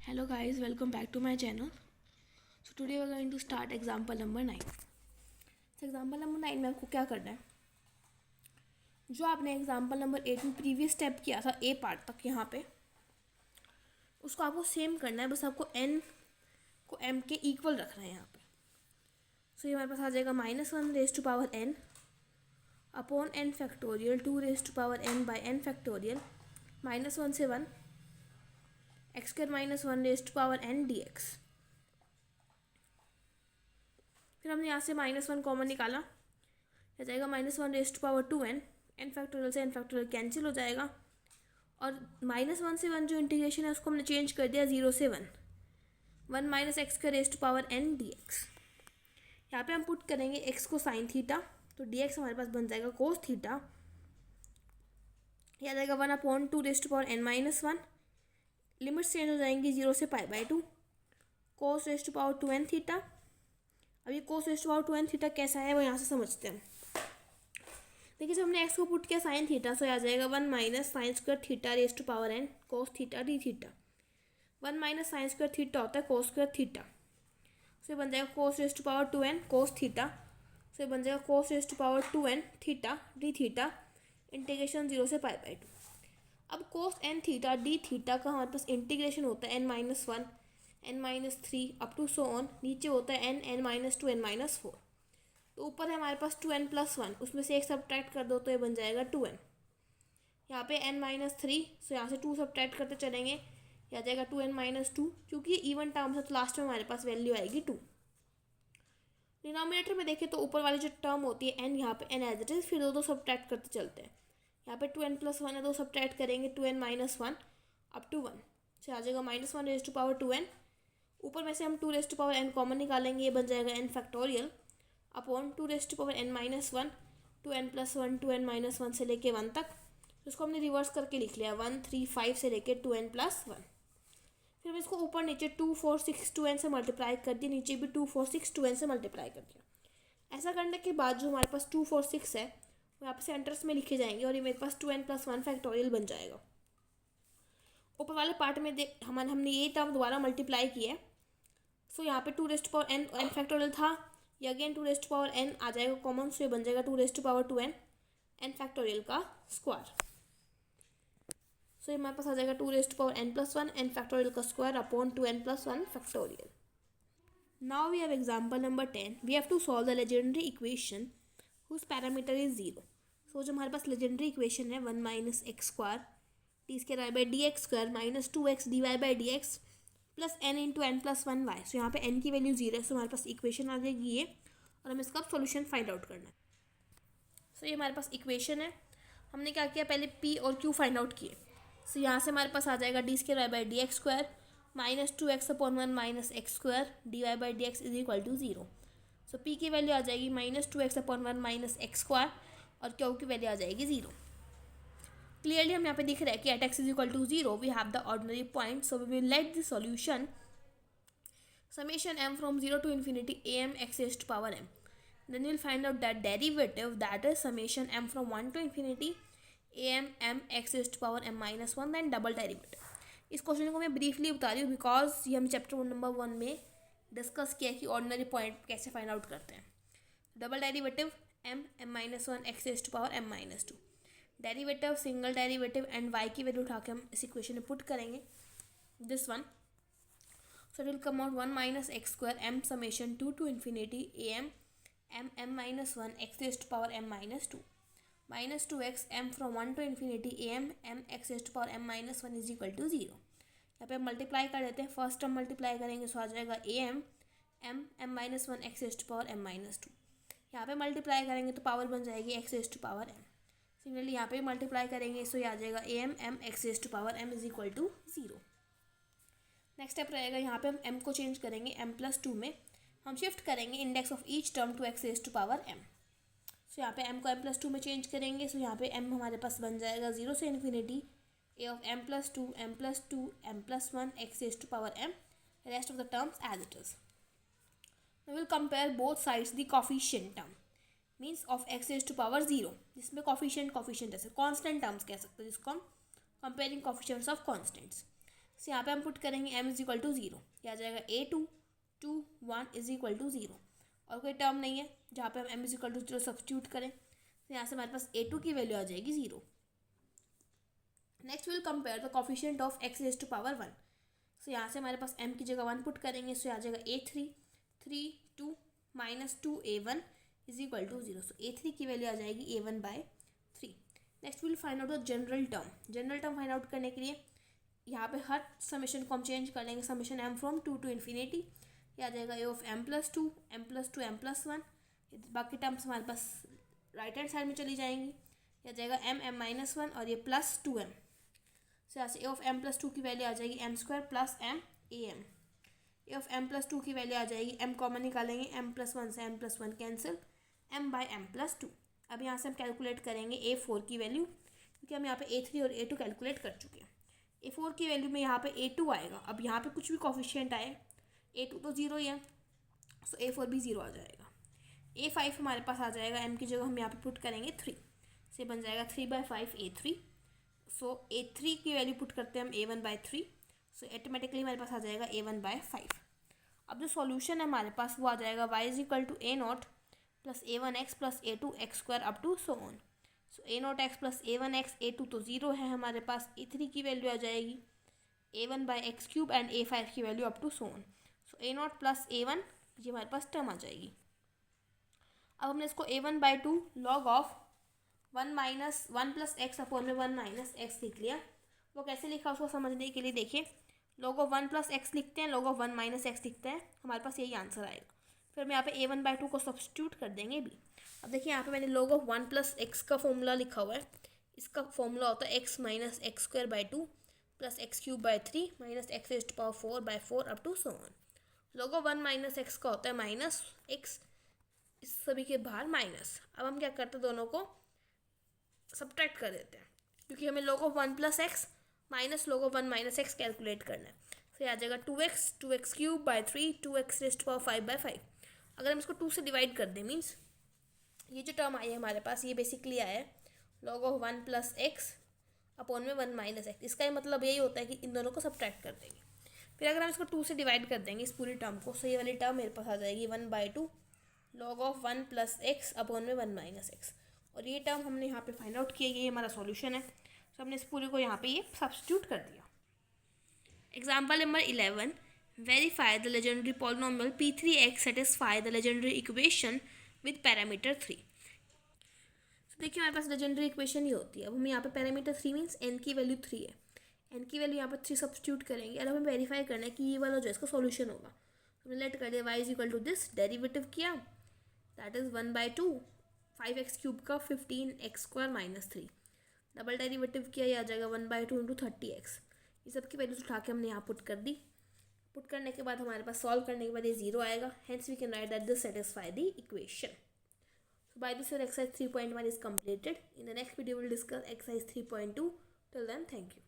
Hello guys, welcome back to my channel. So today we are going to start example number 9. So example number 9 में आपको क्या करना है, जो आपने example number 8 में प्रीवियस स्टेप किया था ए पार्ट तक यहाँ पे, उसको आपको सेम करना है. बस आपको n को m के इक्वल रखना है यहाँ पे. सो ये हमारे पास आ जाएगा -1 raise to power n upon n factorial 2 raise to power n by n factorial -1 से 1 x square -1 raise to power n dx. फिर हमने यहाँ से -1 कॉमन निकाला, हो जाएगा -1 raise to power 2n. n factorial से n फैक्टोरियल कैंसिल हो जाएगा और -1 से 1 जो इंटीग्रेशन है उसको हमने चेंज कर दिया 0 से 1 minus x square raise to power n dx. यहाँ पे हम पुट करेंगे x को साइन थीटा, तो dx हमारे पास बन जाएगा कोस थीटा. यह आ जाएगा 1/2 raise to power n-1. Limits change हो जाएंगी 0 से π/2 cos raise to power 2n theta. अब ये cos raise to power 2n theta कैसा है वो यहाँ से समझते हैं. देखिए जब हमने x को पुट किया साइन थीटा, सो आ जाएगा 1 minus sine square theta raise to power n cos theta d theta. 1 minus sine square theta होता है कोस स्क्वायर थीटा, सो ये बन जाएगा cos raise to power 2n cos theta. So ये बन जाएगा cos raise to power 2n theta d theta integration 0 से π/2. अब cos n theta d theta का हमारे पास इंटीग्रेशन होता है n-1 n-3 up to so on. नीचे होता है n-2 n-4. तो ऊपर है हमारे पास 2n+1, उसमें से एक सब्ट्रैक्ट कर दो तो ये बन जाएगा 2n. यहाँ पे n-3, सो यहाँ से 2 सब्ट्रैक्ट करते चलेंगे, यह आ जाएगा 2n-2. क्योंकि ये इवन टर्म है तो लास्ट में हमारे पास वैल्यू आएगी 2. डिनोमिनेटर में देखें तो ऊपर वाली जो टर्म होती है n, यहाँ पे n एज इट इज, फिर दो सब्ट्रैक्ट करते चलते हैं. यहाँ पे 2n+1 है, 2 सब्ट्रैक्ट करेंगे 2n-1 अप टू 1 से आ जाएगा -1 रेज टू पावर 2n. ऊपर में से हम 2 raise to power n common निकालेंगे, ये बन जाएगा n factorial upon 2 raise to power n-1 2n+1 2n-1 से लेके 1 तक. उसको हमने रिवर्स करके लिख लिया 1 3 5 से लेके 2n+1. फिर हम इसको ऊपर नीचे 2 4 6 2n से मल्टीप्लाई कर दिया, नीचे भी 2 4 6 2n से मल्टीप्लाई कर दिया. ऐसा करने के बाद जो हमारे पास 2 4 6 है वो यहाँ पे सेंटर्स में लिखे जाएंगे और ये मेरे पास 2n+1 फैक्टोरियल बन जाएगा. ऊपर वाले पार्ट में हमने ये टर्म दोबारा मल्टीप्लाई किया है. सो यहाँ पे 2 raise to power n factorial था, ये again 2 raise to power n आ जाएगा कॉमन, सो ये बन जाएगा 2 raise to power 2n n factorial का स्क्वायर. सो ये हमारे पास आ जाएगा 2 raise to power n+1 n factorial का square upon 2n+1 factorial. Now we have example number 10. We have to solve the legendary equation whose parameter is 0. So जो हमारे पास लेजेंडरी इक्वेशन है 1 minus x square t square y by d x square minus 2x dy by d x plus n into n+1 y. So यहाँ पे n की value 0 है, सो हमारे पास equation आ जाएगी ये, और हमें इसका सोल्यूशन फाइंड आउट करना है. सो ये हमारे पास इक्वेशन है. हमने क्या किया, पहले p और q फाइंड आउट किए. सो यहाँ से हमारे पास आ जाएगा d square y by d x square minus 2x upon 1 minus x square d y by d x is equal to 0. So p की वैल्यू आ जाएगी -2x upon 1 minus x square और q की वैल्यू आ जाएगी 0. Clearly हम यहाँ पे दिख रहा है कि at x is equal to 0 we have the ordinary point, so we will let the solution summation m from 0 to infinity am x raise to power m. Then we will find out that derivative that is summation m from 1 to infinity am m x raise to power m-1 than double derivative. इस question को मैं briefly बता रही हूँ because ये हम chapter number 1 में discuss किया कि ऑर्डिनरी पॉइंट कैसे फाइंड आउट करते हैं. Double derivative m m-1 x raise to power m-2. Derivative single derivative and y की वैल्यू उठा के हम इस इक्वेशन में पुट करेंगे this one. So it will come out 1 minus x square m summation 2 to infinity am m m-1 x raise to power m-2 minus 2x m from 1 to infinity am m x raise to power m-1 is equal to 0. यहाँ पे हम multiply कर देते हैं, first term multiply करेंगे सो आ जाएगा am m m-1 x raise to power m-2. यहाँ पे मल्टीप्लाई करेंगे तो पावर बन जाएगी x raise to power m. Similarly यहाँ पे मल्टीप्लाई करेंगे सो ये आ जाएगा am m x raise to power m is equal to 0. Next step रहेगा, यहाँ पे हम m को चेंज करेंगे m+2 में, हम शिफ्ट करेंगे index of each term to x raise to power m. So यहाँ पे m को m+2 में चेंज करेंगे, सो यहाँ पे m हमारे पास बन जाएगा 0 से infinity a of m+2 m+2 m+1 x raise to power m, rest of the terms as it is. We will compare both sides the coefficient term means of x raised to power 0, जिसमें coefficient जैसे constant terms कह सकते हैं, जिसको हम comparing coefficients of constants. सो यहाँ पे हम पुट करेंगे m इज इक्वल टू 0, क्या आ जाएगा a2 2 1 इज इक्वल टू 0, और कोई टर्म नहीं है जहाँ पे हम m is equal to 0 substitute करें, तो यहाँ से हमारे पास a2 की वैल्यू आ जाएगी 0। Next will compare the coefficient of x raise to power 1। So यहाँ से हमारे पास m की जगह 1 पुट करेंगे, सो आ जाएगा a3 3 2 -2a1 is equal to 0। So a3 की वैल्यू आ जाएगी a1/3। Next will find out the general term find out करने के लिए यहाँ पे हर समेशन को हम चेंज कर लेंगे, summation m from 2 to infinity, ये आ जाएगा a of m+2 m+2 m+1, बाकी टर्म्स हमारे पास राइट हैंड साइड में चली जाएंगी, ये आ जाएगा m और ये प्लस 2m। सो यहाँ से a ऑफ m+2 की वैल्यू आ जाएगी m² plus m am, a of m+2 की वैल्यू आ जाएगी m कॉमन निकालेंगे, m+1 से m+1 कैंसिल, m/m+2। अब यहाँ से हम कैलकुलेट करेंगे a4 की वैल्यू, क्योंकि हम यहाँ पे a3 और a2 कैलकुलेट कर चुके हैं। a4 की वैल्यू में यहाँ पे a2 आएगा, अब यहाँ पे कुछ भी कोफिशिएंट आए, a2 तो 0 ही है, सो a4 भी 0 आ जाएगा। a5 हमारे पास आ जाएगा, m की जगह हम यहाँ पे पुट करेंगे 3, से बन जाएगा 3/5 a3। सो a3 की वैल्यू पुट करते हैं हम a1/3, सो ऑटोमेटिकली हमारे पास आ जाएगा a1/5। अब जो सॉल्यूशन है हमारे पास वो आ जाएगा y is equal to a0 plus a1x plus a2x² up to so on. So a0x plus a1x a2 तो 0 है हमारे पास, a3 की वैल्यू आ जाएगी a1/x³ एंड a5 की value up to so on. So a0 plus a1 ये हमारे पास term आ जाएगी। अब हमने इसको a1/2 log of 1 plus x upon में 1 माइनस एक्स लिख लिया। वो कैसे लिखा उसको समझने के लिए देखिए, log ऑफ 1 प्लस एक्स लिखते हैं, log ऑफ 1 माइनस एक्स लिखते हैं, हमारे पास यही आंसर आएगा। फिर हम यहाँ पे a1/2 को सब्स्टिट्यूट कर देंगे भी। अब देखिए यहाँ पे मैंने log ऑफ 1 प्लस एक्स का फॉर्मूला लिखा हुआ है, इसका फॉर्मूला होता है x minus x² plus x³ 3 minus x⁴/4 up to so on. log of 1 minus x का होता है माइनस एक्स, इस सभी के बाहर माइनस। अब हम क्या करते हैं, दोनों को सब्ट्रैक्ट कर देते हैं, क्योंकि हमें log of 1 plus x minus log of 1 minus x calculate करना है। फिर आ जाएगा 2x³ 3 2x⁵5/5। अगर हम इसको 2 से डिवाइड कर दें, मीन्स ये जो टर्म आई है हमारे पास, ये बेसिकली आया है log of 1 plus x upon में 1 माइनस एक्स। इसका ही मतलब यही होता है कि इन दोनों को सब्ट्रैक्ट कर देंगे। फिर अगर हम इसको 2 से डिवाइड कर देंगे इस पूरी टर्म को, सो ये वाली टर्म मेरे पास आ जाएगी 1/2 log of 1 plus x upon में 1 माइनस एक्स, और ये टर्म हमने यहाँ पे फाइंड आउट किया, ये हमारा सॉल्यूशन है। तो हमने इस पूरे को यहाँ पे ये सब्स्टिट्यूट कर दिया। Example number 11, verify the legendary polynomial p3x satisfy the legendary equation with parameter 3। तो देखिए हमारे पास लेजेंडरी इक्वेशन ही होती है। अब हम यहाँ पे पैरामीटर 3 मीन्स n की वैल्यू 3 है, n की वैल्यू यहाँ पे 3 सब्स्टिट्यूट करेंगे, और हमें वेरीफाई करना है कि ये वाला जो है इसका सॉल्यूशन होगा। तो हमने लेट कर दिया y is equal to this, derivative किया, दैट इज 1/2 5x³ का 15x² माइनस 3, डबल डेरिवेटिव किया, ये आ जाएगा 1/2 इंटू 30x। ये सब की वैल्यूज उठा के हमने यहाँ पुट कर दी। पुट करने के बाद हमारे पास सॉल्व करने के बाद ये 0 आएगा, hence we can write that this satisfy the equation. So by this your exercise 3.1 is completed. In the next video we will discuss exercise 3.2. Till then, thank you.